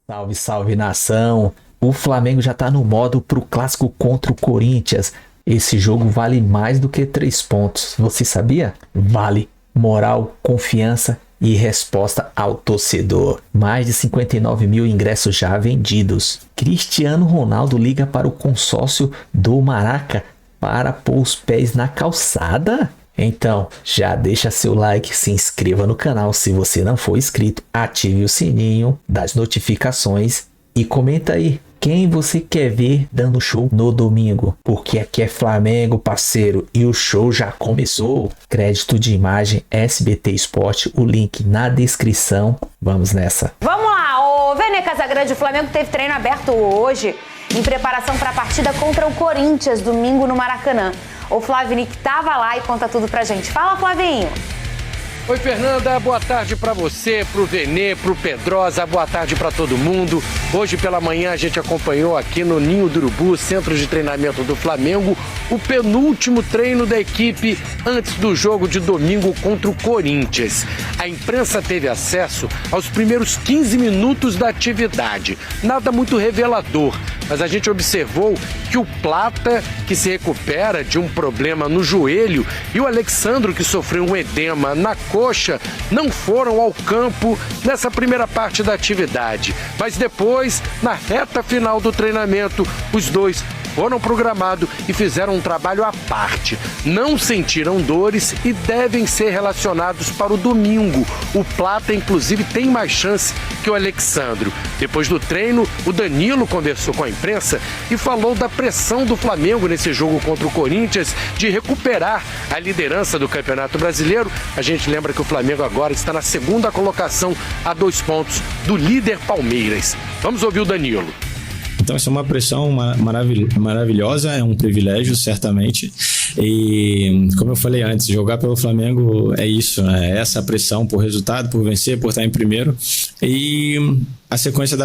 Salve, salve nação! O Flamengo já tá no modo pro clássico contra o Corinthians. Esse jogo vale mais do que 3 pontos. Você sabia? Vale moral, confiança e resposta ao torcedor. Mais de 59 mil ingressos já vendidos. Cristiano Ronaldo liga para o consórcio do Maraca para pôr os pés na calçada? Então, já deixa seu like, se inscreva no canal se você não for inscrito, ative o sininho das notificações e comenta aí quem você quer ver dando show no domingo, porque aqui é Flamengo, parceiro, e o show já começou. Crédito de imagem SBT Esporte, o link na descrição. Vamos nessa. Vamos lá, o Vene Casagrande, o Flamengo teve treino aberto hoje em preparação para a partida contra o Corinthians, domingo no Maracanã. O Flavinic estava lá e conta tudo pra gente. Fala, Flavinho! Oi, Fernanda, boa tarde para você, pro Venê, pro Pedrosa, boa tarde para todo mundo. Hoje pela manhã a gente acompanhou aqui no Ninho do Urubu, centro de treinamento do Flamengo, o penúltimo treino da equipe antes do jogo de domingo contra o Corinthians. A imprensa teve acesso aos primeiros 15 minutos da atividade, nada muito revelador, mas a gente observou que o Plata, que se recupera de um problema no joelho, e o Alexandro, que sofreu um edema na coxa, não foram ao campo nessa primeira parte da atividade. Mas depois, na reta final do treinamento, os dois foram pro gramado e fizeram um trabalho à parte. Não sentiram dores e devem ser relacionados para o domingo. O Plata, inclusive, tem mais chance que o Alexandro. Depois do treino, o Danilo conversou com a imprensa e falou da pressão do Flamengo nesse jogo contra o Corinthians de recuperar a liderança do Campeonato Brasileiro. A gente lembra que o Flamengo agora está na segunda colocação a 2 pontos do líder Palmeiras. Vamos ouvir o Danilo. Então, isso é uma pressão maravilhosa, é um privilégio, certamente. E, como eu falei antes, jogar pelo Flamengo é isso, é essa pressão por resultado, por vencer, por estar em primeiro. E a sequência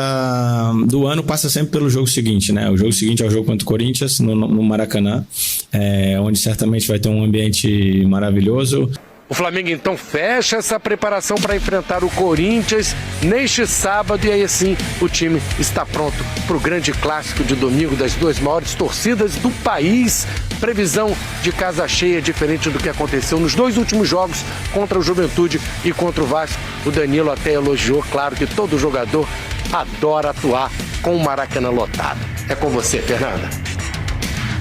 do ano passa sempre pelo jogo seguinte, né? O jogo seguinte é o jogo contra o Corinthians, no Maracanã, onde certamente vai ter um ambiente maravilhoso. O Flamengo então fecha essa preparação para enfrentar o Corinthians neste sábado e aí assim o time está pronto para o grande clássico de domingo das 2 maiores torcidas do país. Previsão de casa cheia, diferente do que aconteceu nos 2 últimos jogos contra o Juventude e contra o Vasco. O Danilo até elogiou, claro que todo jogador adora atuar com o Maracanã lotado. É com você, Fernanda.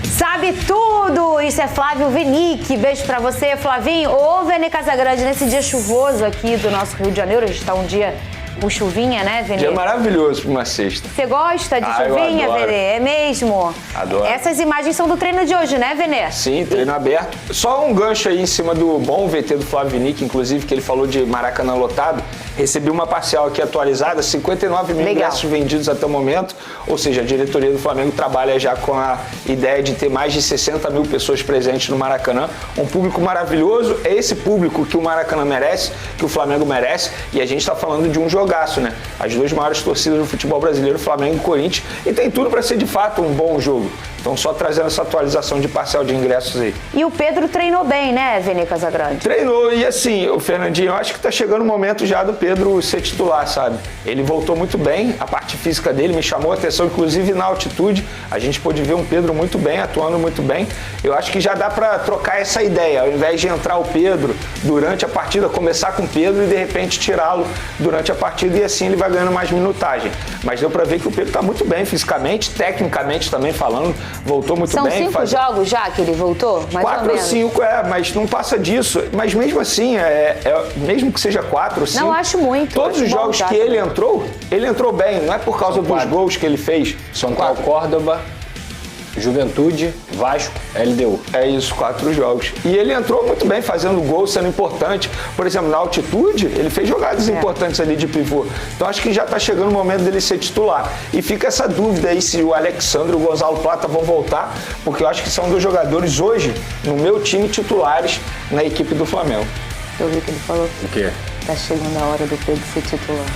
Sabe tudo! Isso é Flávio Vinic. Beijo pra você, Flavinho. Ô, Vene Casagrande, nesse dia chuvoso aqui do nosso Rio de Janeiro, a gente tá um dia com chuvinha, né, Vene? Dia maravilhoso pra uma sexta. Você gosta de chuvinha, Vene? É mesmo? Adoro. Essas imagens são do treino de hoje, né, Vene? Sim, treino aberto. Só um gancho aí em cima do bom VT do Flávio Vinic, inclusive, que ele falou de Maracanã lotado. Recebi uma parcial aqui atualizada, 59 mil ingressos vendidos até o momento, ou seja, a diretoria do Flamengo trabalha já com a ideia de ter mais de 60 mil pessoas presentes no Maracanã, um público maravilhoso, é esse público que o Maracanã merece, que o Flamengo merece, e a gente está falando de um jogaço, né? As 2 maiores torcidas do futebol brasileiro, Flamengo e Corinthians, e tem tudo para ser de fato um bom jogo. Então só trazendo essa atualização de parcial de ingressos aí. E o Pedro treinou bem, né, Vene Casagrande? Treinou, e assim, o Fernandinho, eu acho que tá chegando o momento já do Pedro ser titular, sabe? Ele voltou muito bem, a parte física dele me chamou a atenção, inclusive na altitude, a gente pôde ver um Pedro muito bem, atuando muito bem. Eu acho que já dá para trocar essa ideia, ao invés de entrar o Pedro durante a partida, começar com o Pedro e de repente tirá-lo durante a partida e assim ele vai ganhando mais minutagem. Mas deu para ver que o Pedro tá muito bem fisicamente, tecnicamente também falando, voltou muito bem. São 5 jogos já que ele voltou? Mais 4 ou 5, mas não passa disso. Mas mesmo assim, mesmo que seja 4 ou 5... Não, acho muito. Todos os jogos que ele entrou bem. Não é por causa dos gols que ele fez. São Paulo, Córdoba, Juventude, Vasco, LDU. É isso, 4 jogos. E ele entrou muito bem, fazendo gol, sendo importante. Por exemplo, na altitude, ele fez jogadas importantes ali de pivô. Então acho que já está chegando o momento dele ser titular. E fica essa dúvida aí se o Alexandre e o Gonzalo Plata vão voltar, porque eu acho que são 2 jogadores hoje, no meu time, titulares na equipe do Flamengo. Eu vi que ele falou. O quê? Tá chegando a hora do Pedro ser titular.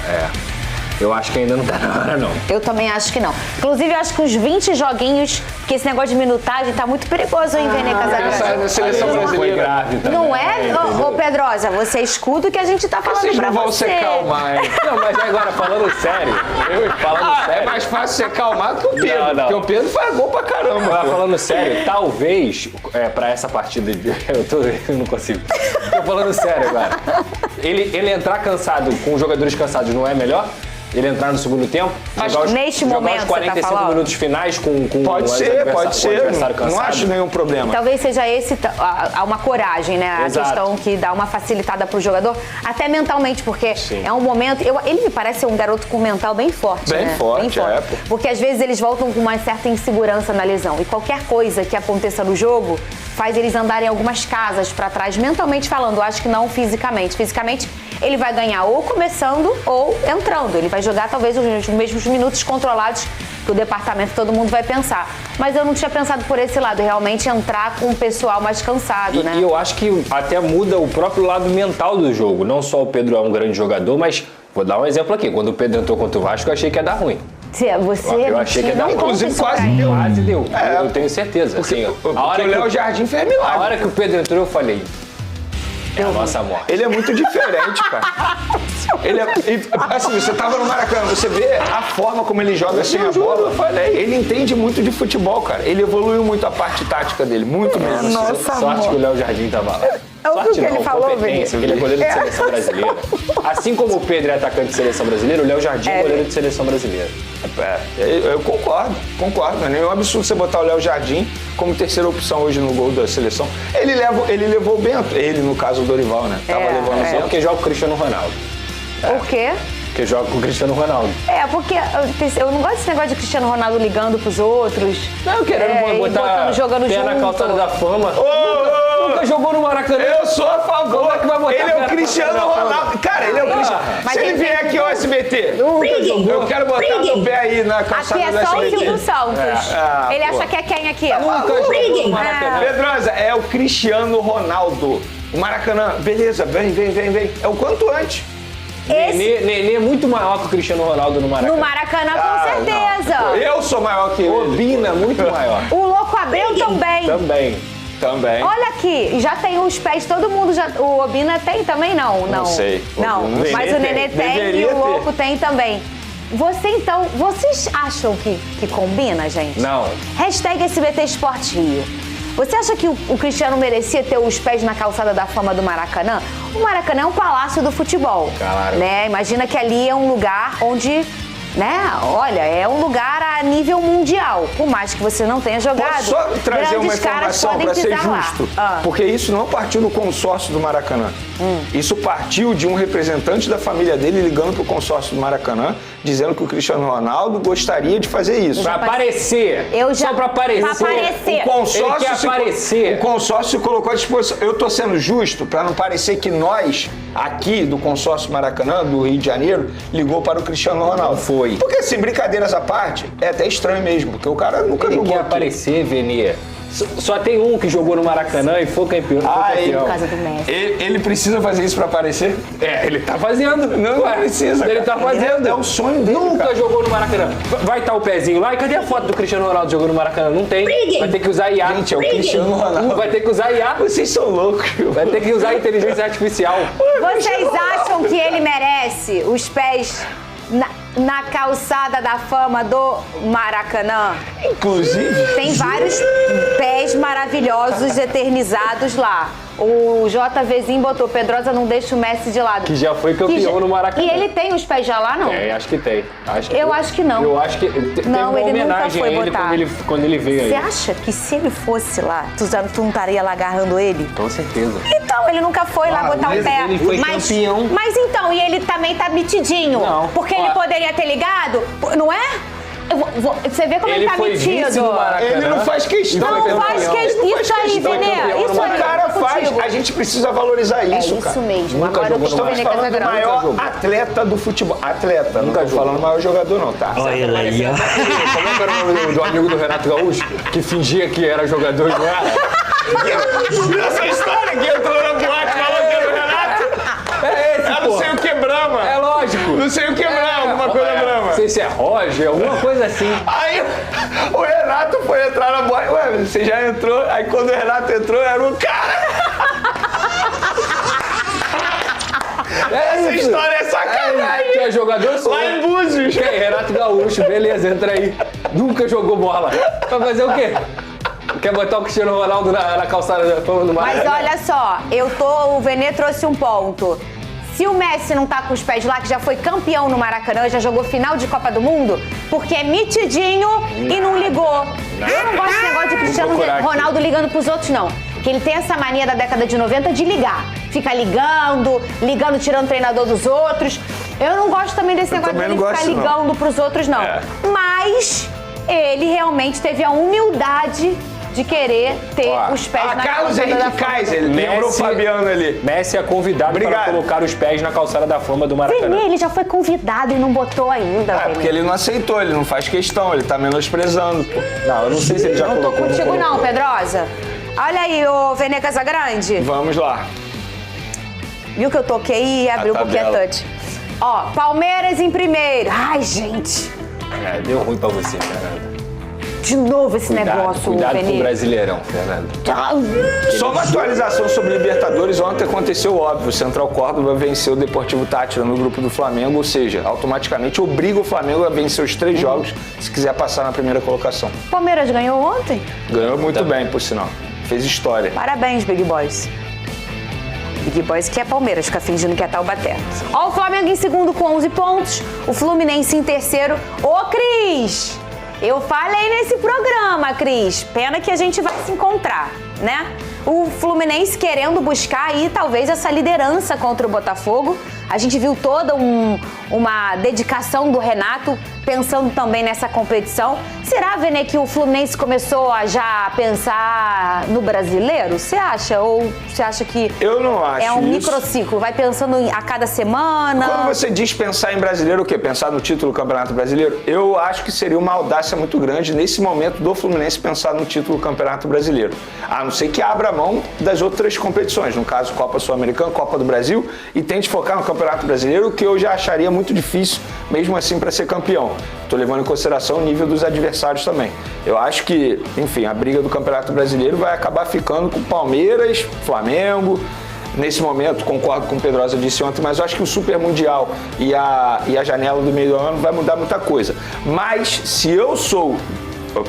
Eu acho que ainda não tá na hora, não. Eu também acho que não. Inclusive, eu acho que uns 20 joguinhos, porque esse negócio de minutagem tá muito perigoso, hein, Vene Casagrande? Na seleção brasileira. Grave também. Não é? Ô, Pedrosa, você escuta o que a gente tá falando Vocês pra não vão você. se calmar, hein? Não, mas agora, falando sério, fácil ser calmado que o Pedro. Não. Porque o Pedro faz gol pra caramba. Agora, pô. falando sério, talvez, pra essa partida de... Eu não consigo. Tô falando sério agora. Ele entrar cansado, com os jogadores cansados, não é melhor? Ele entrar no segundo tempo? Neste momento, os 45 você tá falando? minutos finais com Pode o ser. adversário cansado. Não acho nenhum problema. Talvez seja esse há uma coragem, né? A Exato. questão que dá uma facilitada pro jogador, até mentalmente, porque Sim. é um momento. Ele me parece ser um garoto com mental bem forte. Bem né? forte, é, pô. Porque às vezes eles voltam com uma certa insegurança na lesão. E qualquer coisa que aconteça no jogo faz eles andarem algumas casas pra trás, mentalmente falando. Eu acho que não fisicamente. Fisicamente, ele vai ganhar ou começando ou entrando. Ele vai jogar talvez os mesmos minutos controlados que o departamento, todo mundo vai pensar. Mas eu não tinha pensado por esse lado, realmente entrar com o pessoal mais cansado, né? E eu acho que até muda o próprio lado mental do jogo. Não só o Pedro é um grande jogador, mas vou dar um exemplo aqui. Quando o Pedro entrou contra o Vasco, eu achei que ia dar ruim. Você Eu achei que ia dar ruim. Inclusive, quase deu. Quase deu. Eu tenho certeza. Assim, Porque o Léo Jardim fez a milagre. hora que o Pedro entrou, eu falei... É a nossa morte. Ele é muito diferente, cara. Assim, você tava no Maracanã, você vê a forma como ele joga sem a bola. Ele entende muito de futebol, cara. Ele evoluiu muito a parte tática dele, muito mesmo. Nossa, Sorte que o Léo Jardim tava lá. ouviu o que ele falou, competência, Vini? ele é goleiro de seleção brasileira. Assim como o Pedro é atacante de seleção brasileira, o Léo Jardim é goleiro de seleção brasileira. Eu concordo. Não é nenhum absurdo você botar o Léo Jardim como terceira opção hoje no gol da seleção. Ele levou o Bento, ele no caso o Dorival, né? Tava levando o Só Bento. porque joga com o Cristiano Ronaldo. Por quê? Porque joga com o Cristiano Ronaldo. Porque eu não gosto desse negócio de Cristiano Ronaldo ligando pros outros. Não, querendo e botar jogando pé junto. na calçada da fama. Nunca jogou no Maracanã. Eu sou a favor. Como é que vai botar Ele é o perna Cristiano pra fora? Ronaldo. Cara, ele é o Cristiano. Mas Se ele ele vier tem aqui ao SBT, eu quero botar meu pé aí na calçada Aqui é do só o SBT. Silvio Santos. pô. Ele acha que é quem aqui? Nunca jogou no Maracanã. Pedrosa, é o Cristiano Ronaldo. O Maracanã, beleza, vem. É o quanto antes. Nenê é muito maior que o Cristiano Ronaldo no Maracanã. No Maracanã, com certeza. Não. Eu sou maior que ele. Obina, muito maior. O Louco Abreu também. Também. Olha aqui, já tem os pés, todo mundo já... O Obina tem também? Não. sei. Não, O Nenê mas o Nenê tem e Deveria o Louco tem também. Vocês acham que combina, gente? Não. Hashtag SBT Esporte Rio. Você acha que o Cristiano merecia ter os pés na calçada da fama do Maracanã? O Maracanã é um palácio do futebol. Claro. Né? Imagina que ali é um lugar onde... Né? Olha, é um lugar a nível mundial. Por mais que você não tenha jogado, Posso só trazer uma grandes caras informação podem para ser pisar lá. justo? Ah. Porque isso não partiu do consórcio do Maracanã. Isso partiu de um representante da família dele ligando para o consórcio do Maracanã, dizendo que o Cristiano Ronaldo gostaria de fazer isso. Pra aparecer. Só pra aparecer. Pra aparecer. O consórcio Ele quer aparecer. O consórcio se colocou à disposição. Eu tô sendo justo para não parecer que nós, aqui do consórcio Maracanã, do Rio de Janeiro, ligou para o Cristiano Ronaldo. Foi. Porque assim, brincadeiras à parte, é até estranho mesmo, porque o cara nunca Ele jogou quer aqui. aparecer, Venier. Só tem um que jogou no Maracanã e foi campeão. Por causa do Messi. Ele precisa fazer isso pra aparecer? Ele tá fazendo. Não precisa. Ele tá fazendo. É o sonho dele. Nunca cara. jogou no Maracanã. Vai estar o pezinho lá. E cadê a foto do Cristiano Ronaldo jogando no Maracanã? Não tem. Vai ter que usar IA. Gente, é o Cristiano Ronaldo. Vai ter que usar IA. Vocês são loucos. Vai ter que usar inteligência artificial. Vocês acham que ele merece os pés na calçada da fama do Maracanã? Inclusive. Tem vários pés maravilhosos eternizados lá. O JVzinho botou, Pedrosa não deixa o Messi de lado. Que já foi campeão no Maracanã. E ele tem os pés já lá, não? Acho que tem. Eu acho que não. Eu acho que teve Não, uma ele nunca homenagem foi a ele botar. quando ele veio aí. Você acha que se ele fosse lá, tu não estaria lá agarrando ele? Com certeza. Então, ele nunca foi lá botar o mas pé. ele foi campeão. Mas então, e ele também tá metidinho. Não. Porque ele poderia ter ligado, não é? Você vê como ele tá foi vice metido. no Maracanã. Ele não faz questão. Não faz questão. Isso aí, Vinê. Isso aí. O cara tô faz, contigo. a gente precisa valorizar isso, É cara. isso mesmo. Nunca Agora eu jogou tô no com o Vini Estamos falando do Casagrande. maior atleta do futebol. Atleta, não tô jogou. falando maior jogador não, tá? Olha ele aí, ó. Como é que era o nome do amigo do Renato Gaúcho? Que fingia que era jogador e não era? Essa história que entrou na boate falando que era o Renato. É esse, Não sei o que Brahma. É lógico. Não sei o que Brahma, alguma coisa Brahma. Não sei se é Roger, alguma coisa assim. Aí o Renato foi entrar na boate. Ué, você já entrou? Aí quando o Renato entrou, era um cara. Essa história é sacanagem. Que é jogador só. Lá em Búzios. Quem? Renato Gaúcho, beleza, entra aí. Nunca jogou bola. Vai fazer o quê? Quer botar o Cristiano Ronaldo na calçada da fama do Mas Maracanã? olha só, o Vene trouxe um ponto. Se o Messi não tá com os pés lá, que já foi campeão no Maracanã, já jogou final de Copa do Mundo, porque é mitidinho e não ligou. Eu não gosto desse negócio de Cristiano Ronaldo ligando pros outros, não. Porque ele tem essa mania da década de 90 de ligar. Fica ligando, tirando o treinador dos outros. Eu não gosto também desse negócio de ele ficar ligando pros outros, não. Mas ele realmente teve a humildade de querer ter os pés na Carlos calçada da Henrique fama. Kaiser, ele lembrou o Fabiano ali. Messi é convidado para colocar os pés na calçada da fama do Maracanã. Vene, ele já foi convidado e não botou ainda, Vene. Porque ele não aceitou, ele não faz questão, ele tá menosprezando, pô. Não, eu não sei se ele já Não tô colocou. contigo não, Pedrosa. Olha aí, ô Vene Casagrande. Vamos lá. Viu que eu toquei e abriu um pouquinho a tabela. touch. Ó, Palmeiras em primeiro. Ai, gente. É, deu ruim pra você, Fernando. De novo esse negócio, Cuidado com o Vene. Brasileirão, Fernando. Só uma atualização sobre Libertadores. Ontem aconteceu óbvio. O Central Córdoba venceu o Deportivo Táchira no grupo do Flamengo, ou seja, automaticamente obriga o Flamengo a vencer os 3 jogos se quiser passar na primeira colocação. Palmeiras ganhou ontem? Ganhou muito bem, por sinal. Fez história. Parabéns, Big Boys. Big Boys que é Palmeiras, fica fingindo que é Taubaté. Ó, o Flamengo em segundo com 11 pontos, o Fluminense em terceiro. Ô, Cris! Eu falei nesse programa, Cris. Pena que a gente vai se encontrar, né? O Fluminense querendo buscar aí talvez essa liderança contra o Botafogo. A gente viu toda uma dedicação do Renato pensando também nessa competição. Será, Vene, que o Fluminense começou a já pensar no brasileiro? Você acha? Ou você acha que Eu não acho é um isso. microciclo? Vai pensando a cada semana? Quando você diz pensar em brasileiro, o quê? Pensar no título do Campeonato Brasileiro? Eu acho que seria uma audácia muito grande nesse momento do Fluminense pensar no título do Campeonato Brasileiro. A não ser que abra mão das outras competições, no caso Copa Sul-Americana, Copa do Brasil, e tente focar no Campeonato Brasileiro, que eu já acharia muito difícil, mesmo assim, para ser campeão. Estou levando em consideração o nível dos adversários também. Eu acho que, enfim, a briga do Campeonato Brasileiro vai acabar ficando com Palmeiras, Flamengo. Nesse momento, concordo com o Pedrosa disse ontem, mas eu acho que o Super Mundial e a janela do meio do ano vai mudar muita coisa. Mas se eu sou,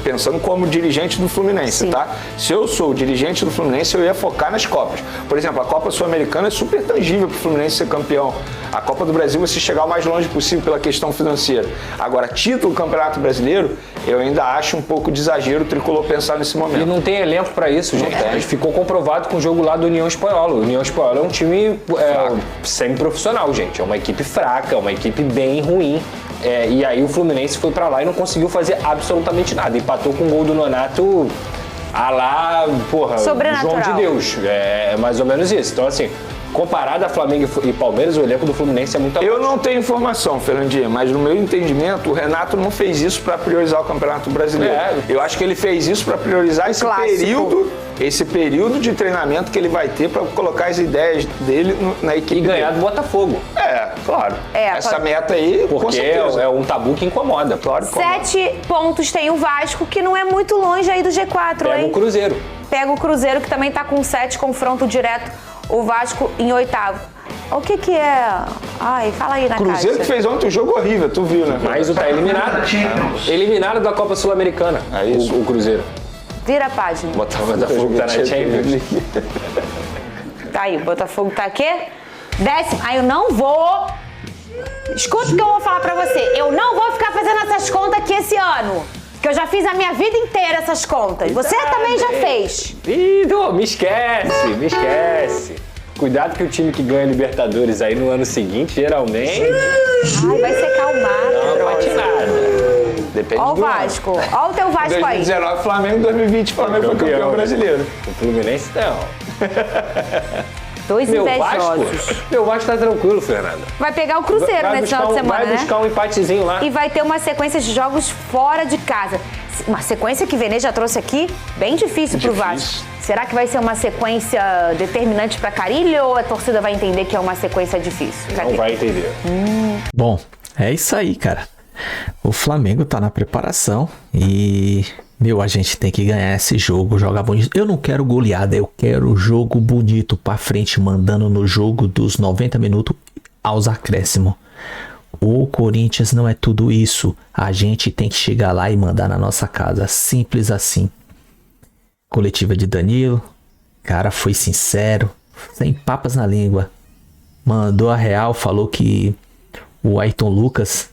pensando como dirigente do Fluminense, Sim. tá? Se eu sou o dirigente do Fluminense, eu ia focar nas Copas. Por exemplo, a Copa Sul-Americana é super tangível para o Fluminense ser campeão. A Copa do Brasil, você chegar o mais longe possível pela questão financeira. Agora, título do Campeonato Brasileiro, eu ainda acho um pouco de exagero o Tricolor pensar nesse momento. E não tem elenco pra isso, gente. Ficou comprovado com o jogo lá do União Espanhola. O União Espanhola é um time semi-profissional, gente. É uma equipe fraca, é uma equipe bem ruim. E aí o Fluminense foi pra lá e não conseguiu fazer absolutamente nada. Empatou com o gol do Nonato a lá, porra, Sobrenatural. João de Deus. É mais ou menos isso. Então, assim, comparado a Flamengo e Palmeiras, o elenco do Fluminense é muito Eu não tenho informação, Fernandinha, mas no meu entendimento, o Renato não fez isso para priorizar o Campeonato Brasileiro. Eu acho que ele fez isso para priorizar esse período de treinamento que ele vai ter para colocar as ideias dele na equipe. E ganhar dele. do Botafogo. Claro. Essa pode- meta aí, com Porque certeza. é um tabu que incomoda. Claro que incomoda. 7 pontos tem o Vasco, que não é muito longe aí do G4, Pega hein? o Cruzeiro. Pega o Cruzeiro, que também tá com 7, confronto direto. O Vasco em 8º. O que é? Ai, fala aí na Cruzeiro que caixa. fez ontem um jogo horrível, tu viu, né? Mas tá eliminado. Eliminado da Copa Sul-Americana. É isso. O Cruzeiro. Vira a página. O Botafogo tá na Champions. Tá aí, o Botafogo tá aqui. 10º. Aí eu não vou... Escuta o que eu vou falar pra você. Eu não vou ficar fazendo essas contas aqui esse ano. Que eu já fiz a minha vida inteira essas contas. Você também já fez. Ih, me esquece. Cuidado que o time que ganha Libertadores aí no ano seguinte, geralmente, Ai, vai ser calmado. não bate nada. Depende Ó o do ano. Vasco. Ó o teu Vasco aí. 2019 Flamengo, 2020 Flamengo foi campeão brasileiro. O Fluminense não. Dois invejosos. Meu Vasco tá tranquilo, Fernanda. Vai pegar o Cruzeiro nesse final de semana, vai né? buscar um empatezinho lá. E vai ter uma sequência de jogos fora de casa. Uma sequência que o Vene já trouxe aqui, bem difícil pro Vasco. Será que vai ser uma sequência determinante pra Carille ou a torcida vai entender que é uma sequência difícil? Não vai entender. Bom, é isso aí, cara. O Flamengo tá na preparação e, a gente tem que ganhar esse jogo, jogar bonito. Eu não quero goleada, eu quero jogo bonito pra frente, mandando no jogo dos 90 minutos aos acréscimos. O Corinthians não é tudo isso. A gente tem que chegar lá e mandar na nossa casa. Simples assim. Coletiva de Danilo. Cara, foi sincero. Sem papas na língua. Mandou a real. Falou que o Ayrton Lucas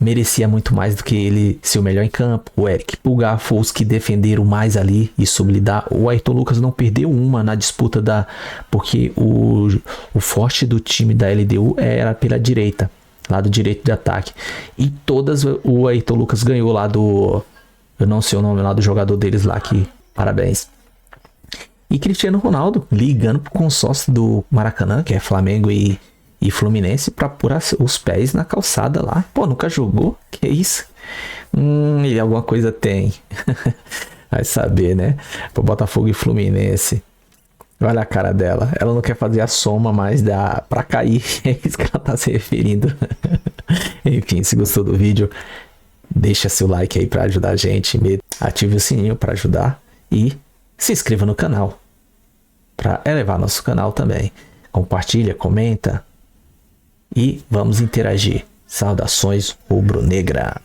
merecia muito mais do que ele ser o melhor em campo. O Eric Pulgar foi os que defenderam mais ali e soube lidar. O Ayrton Lucas não perdeu uma na disputa porque o forte do time da LDU era pela direita, lado direito de ataque. E todas o Ayrton Lucas ganhou lá do... Eu não sei o nome lá do jogador deles lá, que parabéns. E Cristiano Ronaldo ligando pro consórcio do Maracanã, que é Flamengo e Fluminense, pra pôr os pés na calçada lá. Pô, nunca jogou? Que isso? Ele alguma coisa tem. Vai saber, né? Pro Botafogo e Fluminense. Olha a cara dela. Ela não quer fazer a soma, mas dá pra cair. É isso que ela tá se referindo. Enfim, se gostou do vídeo, deixa seu like aí pra ajudar a gente. Ative o sininho pra ajudar. E se inscreva no canal pra elevar nosso canal também. Compartilha, comenta. E vamos interagir. Saudações rubro-negra.